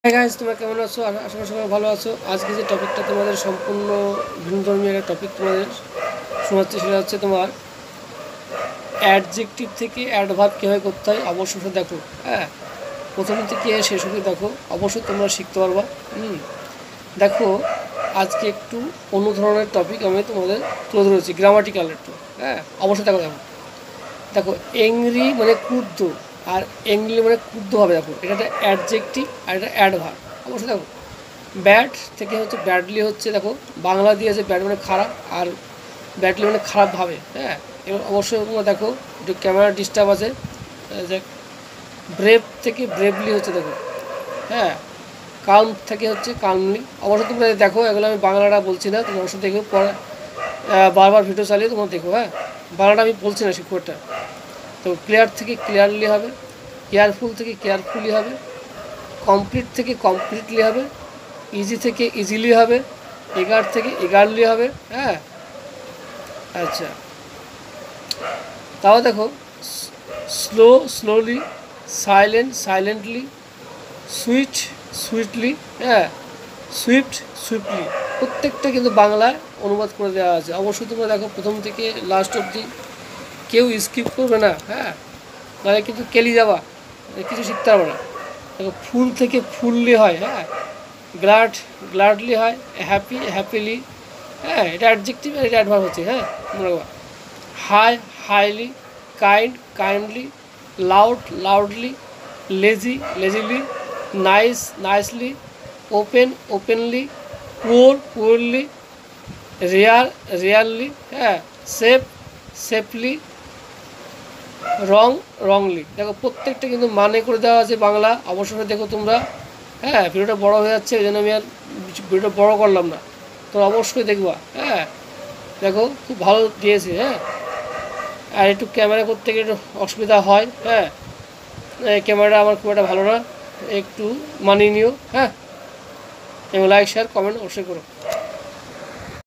Hi guys, তোমরা কেমন আছো? আশা করি সবাই ভালো আছো। আজকে যে টপিকটা তোমাদের সম্পূর্ণ ভিন্নধর্মী একটা টপিক তোমাদের শোনাচ্ছি, সেটা হচ্ছে তোমার অ্যাডজেক্টিভ থেকে অ্যাডভার্ব কীভাবে করতে হয়। অবশ্যই দেখো, হ্যাঁ, প্রথম থেকে শেষ অবধি দেখো, অবশ্যই তোমরা শিখতে পারবা। দেখো, আজকে একটু অন্য ধরনের টপিক আমি তোমাদের তুলে ধরেছি, গ্রামাটিক্যাল একটু। হ্যাঁ, অবশ্যই দেখো দেখো দেখো এংরি মানে ক্রুদ্ধ, আর এংরি মানে ক্রুদ্ধ হবে। দেখো, এটা একটা অ্যাডজেক্টিভ আর এটা অ্যাডভার্ব। অবশ্যই দেখো, ব্যাড থেকে হচ্ছে ব্যাডলি হচ্ছে, দেখো বাংলা দিয়ে আছে ব্যাড মানে খারাপ, আর ব্যাডলি মানে খারাপভাবে। হ্যাঁ, এবার অবশ্যই তোমরা দেখো, একটু ক্যামেরা ডিস্টার্ব আছে। যে ব্রেভ থেকে ব্রেভলি হচ্ছে, দেখো। হ্যাঁ, কাল্ম থেকে হচ্ছে কালমলি। অবশ্যই তোমরা দেখো, এগুলো আমি বাংলাটা বলছি না, তুমি অবশ্যই দেখো পরে বারবার ভিডিও চালিয়ে তোমরা দেখো। হ্যাঁ, বাংলাটা আমি বলছি না, শিক্ষকটা। তো ক্লিয়ার থেকে ক্লিয়ারলি হবে, কেয়ারফুল থেকে কেয়ারফুলি হবে, কমপ্লিট থেকে কমপ্লিটলি হবে, ইজি থেকে ইজিলি হবে, এগার থেকে এগারলি হবে। হ্যাঁ, আচ্ছা, তাও দেখো, slow slowly, silent silently, sweet sweetly, হ্যাঁ, সুইফট সুইফটলি, প্রত্যেকটা কিন্তু বাংলায় অনুবাদ করে দেওয়া আছে। অবশ্যই তোমরা দেখো প্রথম থেকে লাস্ট অবধি, কেউ স্কিপ করবে না। হ্যাঁ, নাহলে কিন্তু কেলি যাবা, কিছু শিখতে পারবে না। দেখো, ফুল থেকে ফুললি হয়। হ্যাঁ, গ্লাড গ্লাডলি হয়, হ্যাপি হ্যাপিলি। হ্যাঁ, এটা অ্যাডজেক্টিভ আর এটা অ্যাডভার্ব হচ্ছে। হ্যাঁ, মনে রাখবা। High highly, kind kindly, loud loudly, lazy lazily, nice nicely, open openly, poor poorly, rare rarely. হ্যাঁ, সেফ সেফলি, রং রংলি। দেখো, প্রত্যেকটা কিন্তু মানে করে দেওয়া আছে বাংলা। অবশ্যই দেখো তোমরা। হ্যাঁ, ভিডিওটা বড় হয়ে যাচ্ছে, ওই জন্য আমি আর ভিডিওটা বড় করলাম না। তোমরা অবশ্যই দেখবা। হ্যাঁ, দেখো খুব ভালো দিয়েছে। হ্যাঁ, আর একটু ক্যামেরা করতে গিয়ে একটু অসুবিধা হয়। হ্যাঁ, ক্যামেরাটা আমার খুব একটা ভালো না, একটু মানিয়ে নিও। হ্যাঁ, এবং লাইক শেয়ার কমেন্ট অবশ্যই করো।